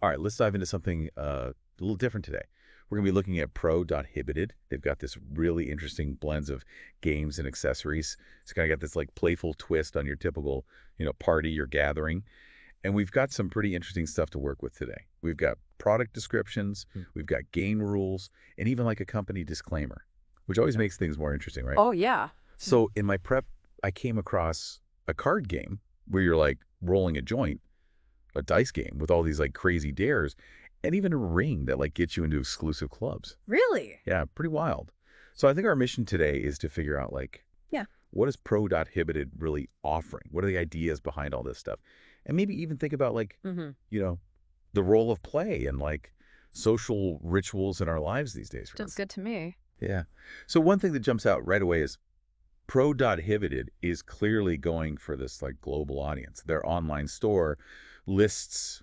All right, let's dive into something a little different today. We're going to be looking at Pro.Hibited. They've got this really interesting blends of games and accessories. It's kind of got this like playful twist on your typical, party or gathering. And we've got some pretty interesting stuff to work with today. We've got product descriptions, we've got game rules, and even like a company disclaimer, which always makes things more interesting, right? Oh, yeah. So in my prep, I came across a card game where you're like rolling a joint, a dice game with all these like crazy dares, and even a ring that like gets you into exclusive clubs. Really? Yeah, pretty wild. So I think our mission today is to figure out like, what is Pro.Hibited really offering? What are the ideas behind all this stuff? And maybe even think about like, the role of play and like social rituals in our lives these days. Sounds good to me. Yeah. So one thing that jumps out right away is Pro.Hibited is clearly going for this like global audience. Their online store lists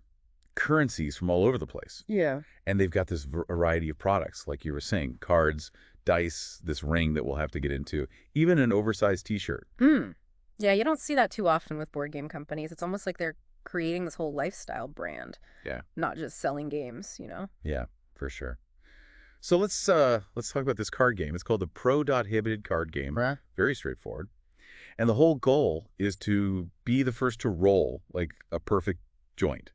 currencies from all over the place. Yeah. And they've got this variety of products, like you were saying, cards, dice, this ring that we'll have to get into, even an oversized T-shirt. Yeah, you don't see that too often with board game companies. It's almost like they're creating this whole lifestyle brand. Yeah. Not just selling games, Yeah, for sure. So let's talk about this card game. It's called the Pro.Hibited card game. Right. Very straightforward. And the whole goal is to be the first to roll like a perfect joint.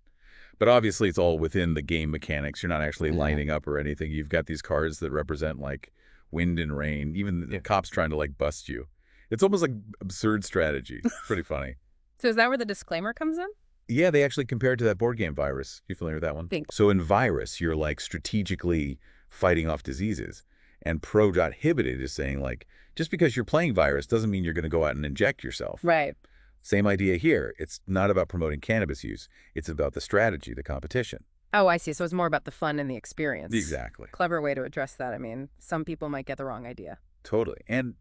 But obviously it's all within the game mechanics. You're not actually lining up or anything. You've got these cards that represent like wind and rain, even the cops trying to like bust you. It's almost like absurd strategy. Pretty funny. So is that where the disclaimer comes in? Yeah, they actually compare it to that board game Virus. You familiar with that one? Thanks. So in Virus, you're like strategically fighting off diseases. And Pro.Hibited is saying like, just because you're playing Virus doesn't mean you're going to go out and inject yourself. Right. Same idea here. It's not about promoting cannabis use. It's about the strategy, the competition. Oh, I see. So it's more about the fun and the experience. Exactly. Clever way to address that. I mean, some people might get the wrong idea. Totally. And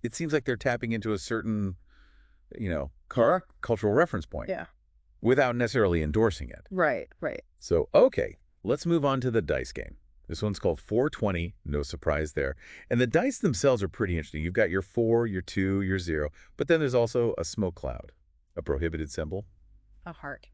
it seems like they're tapping into a certain, cultural reference point. Yeah. Without necessarily endorsing it. Right, right. So, okay, let's move on to the dice game. This one's called 420, no surprise there. And the dice themselves are pretty interesting. You've got your 4, your 2, your 0, but then there's also a smoke cloud, a prohibited symbol. A heart.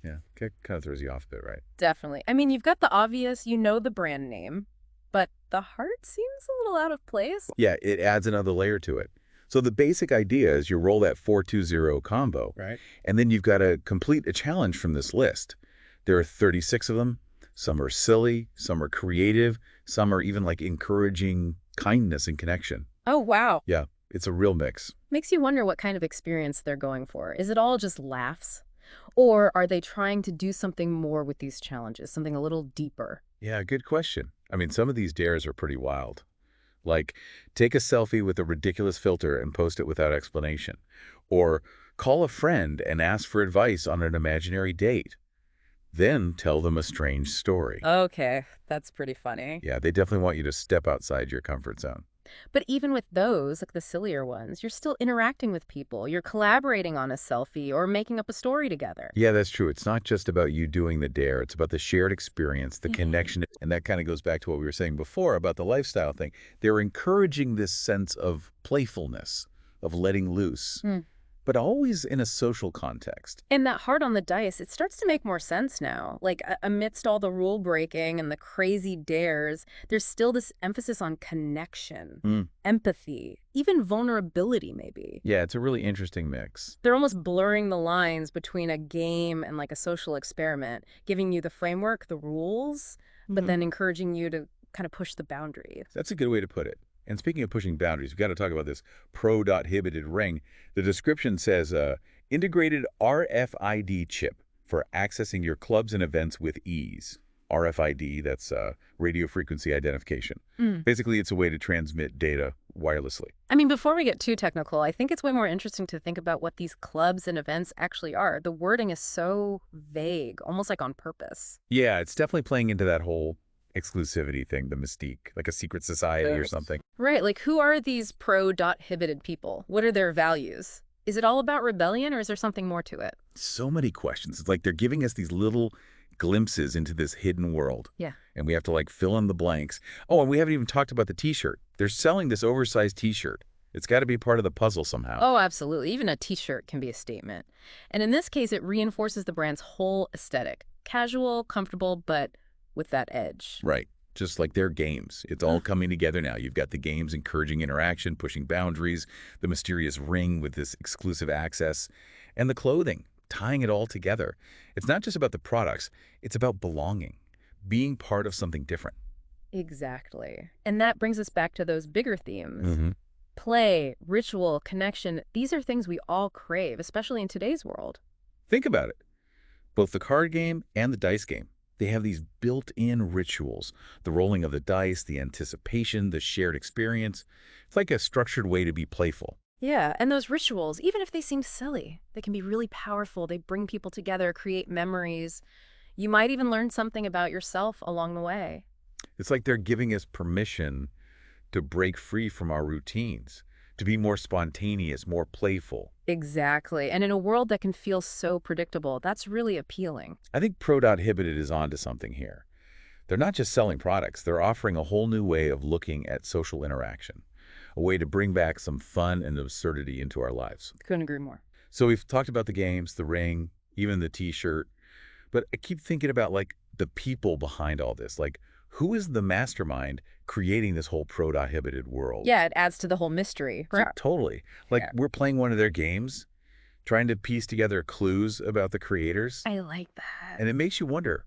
Yeah, kind of throws you off a bit, right? Definitely. I mean, you've got the obvious, the brand name, but the heart seems a little out of place. Yeah, it adds another layer to it. So the basic idea is you roll that 4-2-0 combo, right? And then you've got to complete a challenge from this list. There are 36 of them. Some are silly, some are creative, some are even like encouraging kindness and connection. Oh, wow. Yeah, it's a real mix. Makes you wonder what kind of experience they're going for. Is it all just laughs? Or are they trying to do something more with these challenges, something a little deeper? Yeah, good question. I mean, some of these dares are pretty wild. Like, take a selfie with a ridiculous filter and post it without explanation. Or call a friend and ask for advice on an imaginary date. Then tell them a strange story. Okay, that's pretty funny. Yeah, they definitely want you to step outside your comfort zone. But even with those, like the sillier ones, you're still interacting with people. You're collaborating on a selfie or making up a story together. Yeah, that's true. It's not just about you doing the dare. It's about the shared experience, the connection. And that kind of goes back to what we were saying before about the lifestyle thing. They're encouraging this sense of playfulness, of letting loose, but always in a social context. And that heart on the dice, it starts to make more sense now. Like, amidst all the rule breaking and the crazy dares, there's still this emphasis on connection, empathy, even vulnerability, maybe. Yeah, it's a really interesting mix. They're almost blurring the lines between a game and like a social experiment, giving you the framework, the rules, but then encouraging you to kind of push the boundaries. That's a good way to put it. And speaking of pushing boundaries, we've got to talk about this Pro.Hibited ring. The description says, integrated RFID chip for accessing your clubs and events with ease. RFID, that's radio frequency identification. Basically, it's a way to transmit data wirelessly. I mean, before we get too technical, I think it's way more interesting to think about what these clubs and events actually are. The wording is so vague, almost like on purpose. Yeah, it's definitely playing into that whole exclusivity thing, the mystique, like a secret society or something. Right, like who are these Pro.Hibited people? What are their values? Is it all about rebellion or is there something more to it? So many questions. It's like they're giving us these little glimpses into this hidden world. Yeah. And we have to like fill in the blanks. Oh, and we haven't even talked about the t-shirt. They're selling this oversized t-shirt. It's got to be part of the puzzle somehow. Oh, absolutely. Even a t-shirt can be a statement. And in this case, it reinforces the brand's whole aesthetic. Casual, comfortable, but with that edge. Right. Just like their games. It's all coming together now. You've got the games encouraging interaction, pushing boundaries, the mysterious ring with this exclusive access, and the clothing, tying it all together. It's not just about the products. It's about belonging, being part of something different. Exactly. And that brings us back to those bigger themes. Mm-hmm. Play, ritual, connection, these are things we all crave, especially in today's world. Think about it. Both the card game and the dice game, they have these built-in rituals. The rolling of the dice, the anticipation, the shared experience. It's like a structured way to be playful. Yeah, and those rituals, even if they seem silly, they can be really powerful. They bring people together, create memories. You might even learn something about yourself along the way. It's like they're giving us permission to break free from our routines, to be more spontaneous, more playful. Exactly. And in a world that can feel so predictable, that's really appealing. I think Pro.Hibited is onto something here. They're not just selling products, they're offering a whole new way of looking at social interaction, a way to bring back some fun and absurdity into our lives. Couldn't agree more. So we've talked about the games, the ring, even the t-shirt, but I keep thinking about like the people behind all this. Like, who is the mastermind creating this whole Pro.Hibited world? Yeah, it adds to the whole mystery. Right, totally. Like, Yeah. we're playing one of their games, trying to piece together clues about the creators. I like that. And it makes you wonder,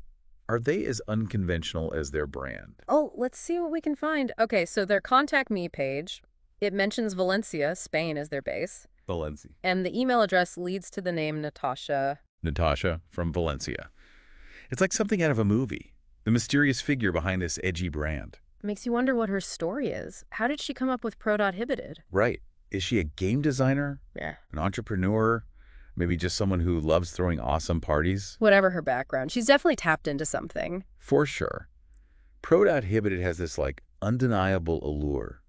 are they as unconventional as their brand? Oh, let's see what we can find. Okay, so their Contact Me page, it mentions Valencia, Spain, as their base. Valencia. And the email address leads to the name Natacha. Natacha from Valencia. It's like something out of a movie. The mysterious figure behind this edgy brand. Makes you wonder what her story is. How did she come up with Pro.Hibited? Right. Is she a game designer? Yeah. An entrepreneur? Maybe just someone who loves throwing awesome parties? Whatever her background, she's definitely tapped into something. For sure. Pro.Hibited has this like undeniable allure.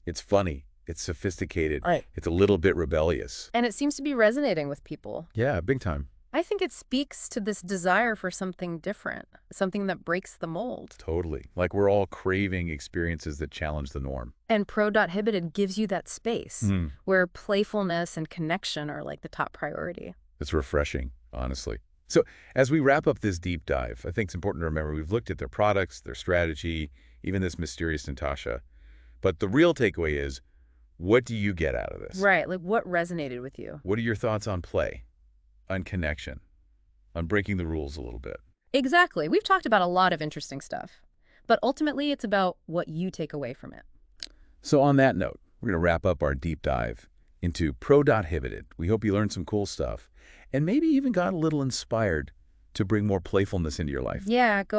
It's funny. It's sophisticated. Right. It's a little bit rebellious. And it seems to be resonating with people. Yeah, big time. I think it speaks to this desire for something different, something that breaks the mold. Totally. Like we're all craving experiences that challenge the norm. And Pro.Hibited gives you that space where playfulness and connection are like the top priority. It's refreshing, honestly. So as we wrap up this deep dive, I think it's important to remember we've looked at their products, their strategy, even this mysterious Natacha. But the real takeaway is, what do you get out of this? Right. Like what resonated with you? What are your thoughts on play, on connection, on breaking the rules a little bit? Exactly. We've talked about a lot of interesting stuff, but ultimately it's about what you take away from it. So on that note, we're going to wrap up our deep dive into Pro.Hibited. We hope you learned some cool stuff and maybe even got a little inspired to bring more playfulness into your life. Yeah, go